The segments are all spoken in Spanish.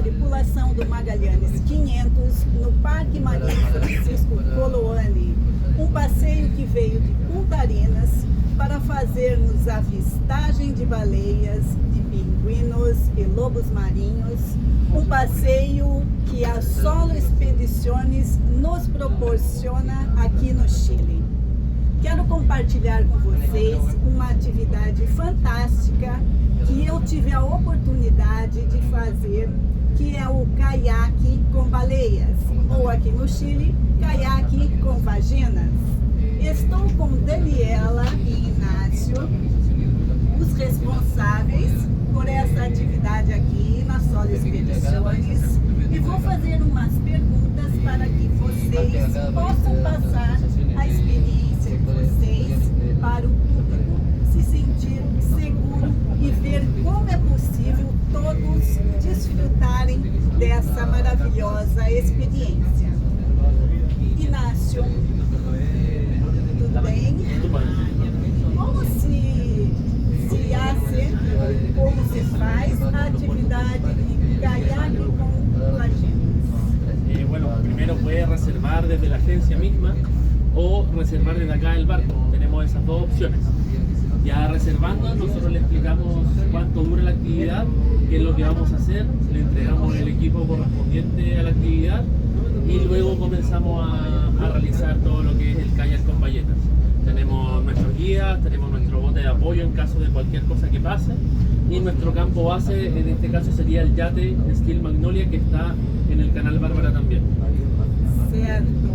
tripulação do Magallanes 500 no Parque Marinho Francisco Coloane, um passeio que veio de Punta Arenas para fazermos avistagem de baleias, de pinguinos e lobos marinhos, um passeio que a Solo Expediciones nos proporciona aqui no Chile. Quero compartilhar com vocês uma atividade fantástica que eu tive a oportunidade de fazer, que é o caiaque com baleias, ou aqui no Chile, caiaque com vaginas. Estou com Daniela e Inácio, os responsáveis por essa atividade aqui na Solo Expediciones, e vou fazer umas perguntas para que vocês possam passar a experiência de vocês para o público se sentir seguro e ver como é possível todos desfrutarem dessa maravilhosa experiência. Inácio, tudo bem? Como se hace, como se faz a atividade de caiaque com vaginas? Bueno, primero puede reservar desde la agencia misma o reservar desde acá del barco. Tenemos esas dos opciones. Ya reservando, nosotros le explicamos cuánto dura la actividad, qué es lo que vamos a hacer, le entregamos el equipo correspondiente a la actividad y luego comenzamos a realizar todo lo que es el kayak con ballenas. Tenemos nuestros guías, tenemos nuestro bote de apoyo en caso de cualquier cosa que pase, y nuestro campo base en este caso sería el yate Steel Magnolia, que está en el canal Bárbara también. Certo.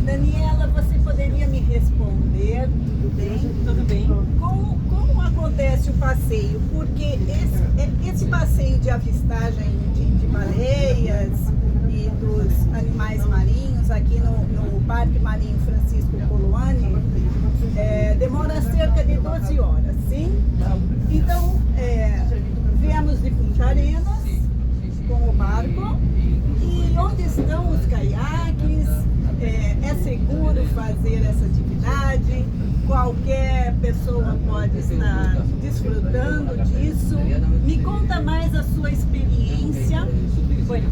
Daniela, você poderia me responder, tudo bem? Tudo bem. Como acontece o passeio? Porque esse passeio de avistagem de baleias e dos animais marinhos aqui no Parque Marinho Francisco Coloane demora cerca de 12 horas, sim? Então, viemos de Punta Arenas com o barco. E onde estão os caiaques? É seguro fazer essa atividade? Qualquer pessoa pode estar desfrutando disso? Me conta mais a sua experiência. Bueno,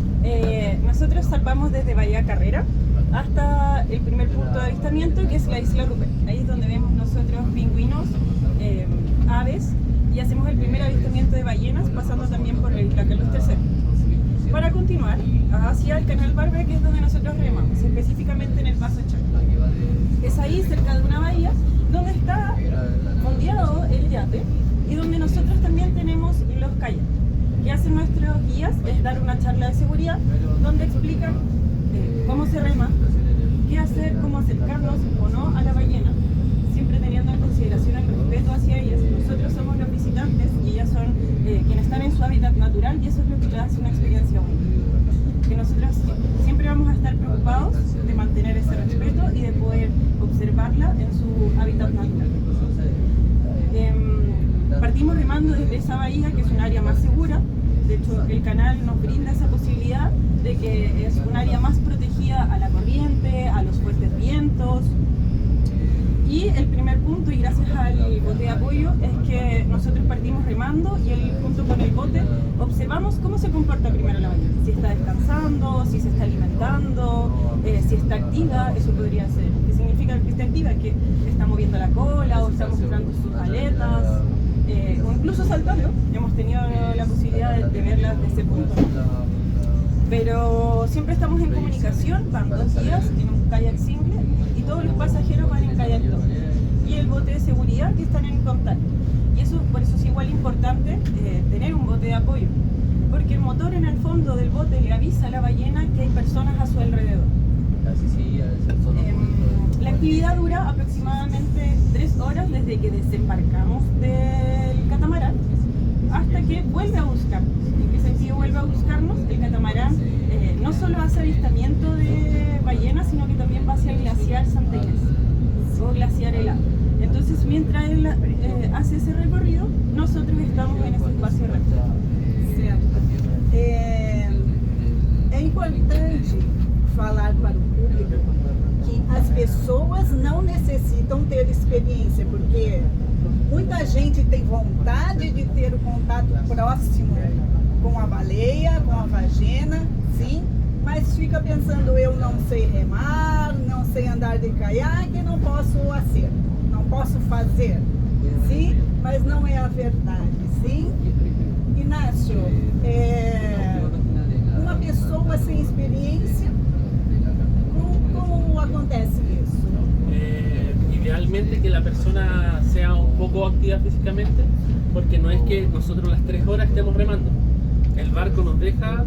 nosotros zarpamos desde Bahía Carrera hasta el primer punto de avistamiento, que es la isla Rupert. Ahí es donde vemos nosotros pingüinos, aves, y hacemos el primer avistamiento de ballenas pasando también por la isla Carlos III. Para continuar hacia el canal Bárbara, que es donde nosotros remamos, específicamente en el Paso Chaco. Es ahí, cerca de una bahía, donde está fondeado el yate y donde nosotros también tenemos los kayaks. Que hacen nuestros guías es dar una charla de seguridad donde explican cómo se rema, qué hacer, cómo acercarnos o no a la ballena, siempre teniendo en consideración el respeto hacia ellas. Nosotros somos los visitantes y ellas son quienes están en su hábitat natural, y eso es lo que les hace una experiencia única. Que nosotros siempre vamos a estar preocupados de mantener ese respeto y de poder observarla en su hábitat natural. Partimos remando desde esa bahía, que es un área más segura. De hecho, el canal nos brinda esa posibilidad de que es un área más protegida a la corriente, a los fuertes vientos. Y el primer punto, y gracias al bote de apoyo, es que nosotros partimos remando y junto con el bote observamos cómo se comporta primero la ballena. Si está descansando, si se está alimentando, si está activa, eso podría ser. ¿Qué significa que está activa? Que está moviendo la cola o está mostrando sus aletas, o incluso saltando. Hemos tenido la posibilidad de verlas desde ese punto. Pero siempre estamos en comunicación, van 2 días en un kayak simple y todos los pasajeros van en kayak doble. Y el bote de seguridad que están en contacto. Y eso, por eso es igual importante tener un bote de apoyo. Porque el motor en el fondo del bote le avisa a la ballena que hay personas a su alrededor. La actividad dura aproximadamente 3 horas desde que desembarcamos del catamarán hasta que vuelve a buscarnos. ¿En qué sentido vuelve a buscarnos? El catamarán no solo hace avistamiento de ballenas, sino que también va hacia el glaciar Santa Inés o glaciar helado. Entonces, mientras él hace ese recorrido, nosotros estamos en ese espacio recto. É importante falar para o público que as pessoas não necessitam ter experiência, porque muita gente tem vontade de ter o contato próximo com a baleia, com a vagina, sim, mas fica pensando, eu não sei remar, não sei andar de caiaque, não posso fazer, sim, mas não é a verdade, sim. Inácio, uma pessoa sem experiência, como acontece isso? Idealmente que la persona sea un poco activa físicamente, porque no es que nosotros las 3 horas estemos remando. El barco nos deja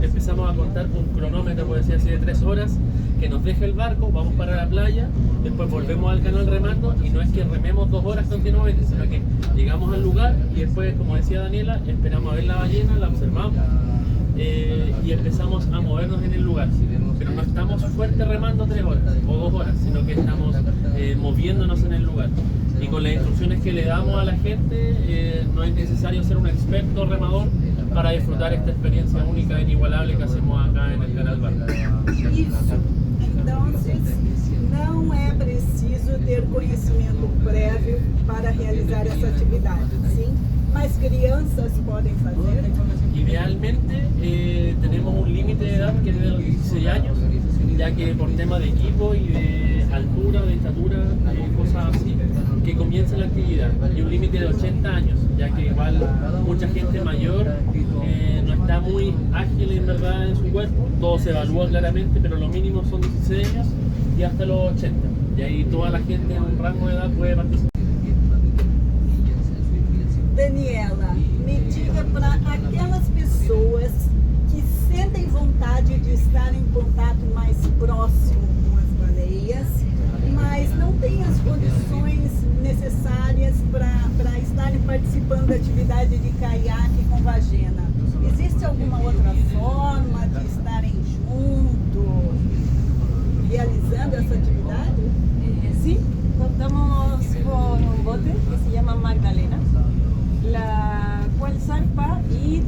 empezamos a contar con un cronómetro, puede ser así, de 3 horas, que nos deja el barco, vamos para la playa, después volvemos al canal remando, y no es que rememos 2 horas continuamente, sino que llegamos al lugar y después, como decía Daniela, esperamos a ver la ballena, la observamos y empezamos a movernos en el lugar. Pero no estamos fuerte remando 3 horas o 2 horas, sino que estamos moviéndonos en el lugar. Y con las instrucciones que le damos a la gente, no es necesario ser un experto remador para disfrutar esta experiencia única e inigualable que hacemos acá en el Canal Barco. Isso. Então, não é preciso ter conhecimento prévio para realizar essa atividade, sim? Mas crianças podem fazer? Idealmente tenemos un límite de edad que es de los 16 años, ya que por tema de equipo y de altura, de estatura, cosas así, que comienza la actividad. Y un límite de 80 años, ya que igual mucha gente mayor no está muy ágil en verdad en su cuerpo, todo se evalúa claramente, pero lo mínimo son 16 años y hasta los 80. Y ahí toda la gente en un rango de edad puede participar. Daniela, me diga para aquelas pessoas que sentem vontade de estar em contato mais próximo com as baleias, mas não têm as condições necessárias para estarem participando da atividade de caiaque com vagina. Existe alguma outra forma de estarem juntos, realizando essa atividade? Sí, contamos con un bote que se llama Magdalena, la cual zarpa y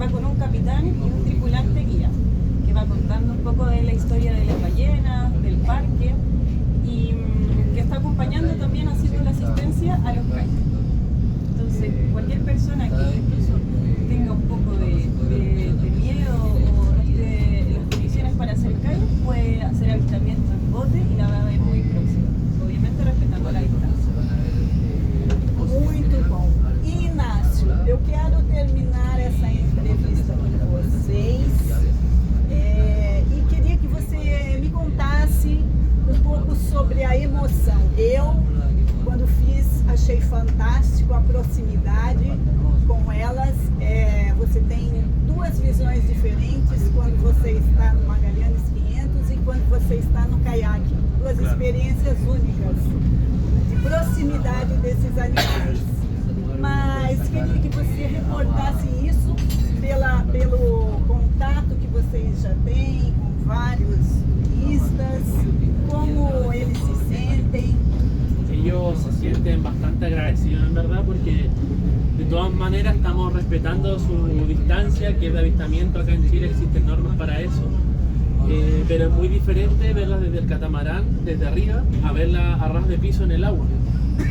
va con un capitán y un tripulante guía, que va contando un poco de la historia de las ballenas, del parque, y que está acompañando también haciendo la asistencia a los kayaks. Entonces, cualquier persona que incluso tenga un poco de miedo o no esté en las condiciones para hacer kayak, puede hacer avistamiento en bote y la va a ver muy próxima, obviamente respetando la distancia. Muito bom. E Inácio, eu quero terminar essa entrevista com vocês e queria que você me contasse um pouco sobre a emoção. Eu, quando fiz, achei fantástico a proximidade com elas. Você tem 2 visões diferentes quando você está no Magalhães 500 e quando você está no caiaque. 2 experiências únicas de proximidade desses animais. Mas queria que você reportasse isso pelo contato que vocês já têm com vários turistas, como eles se sentem. Ellos se sienten bastante agradecidos en verdad, porque de todas maneras estamos respetando su distancia, que es de avistamiento. Acá en Chile existen normas para eso, pero es muy diferente verlas desde el catamarán, desde arriba, a verlas a ras de piso en el agua,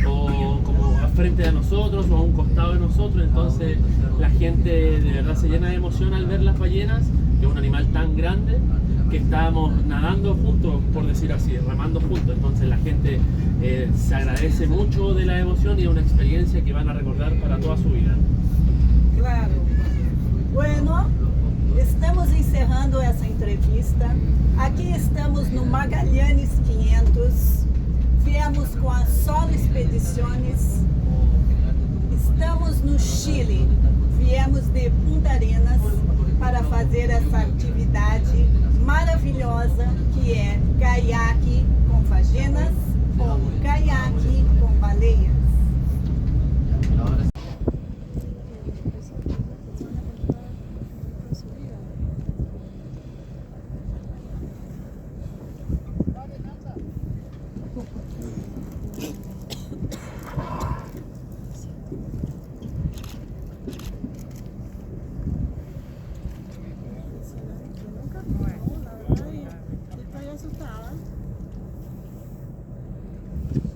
o como frente a nosotros o a un costado de nosotros. Entonces la gente de verdad se llena de emoción al ver las ballenas, que es un animal tan grande que estábamos nadando juntos, por decir así, remando juntos. Entonces la gente se agradece mucho de la emoción y es una experiencia que van a recordar para toda su vida. Claro. Bueno, estamos encerrando essa entrevista. Aqui estamos no Magalhães 500. Viemos com a Solo Expediciones. Estamos no Chile. Viemos de Punta Arenas para fazer essa atividade maravilhosa que é caiaque com vaginas ou caiaque com baleia.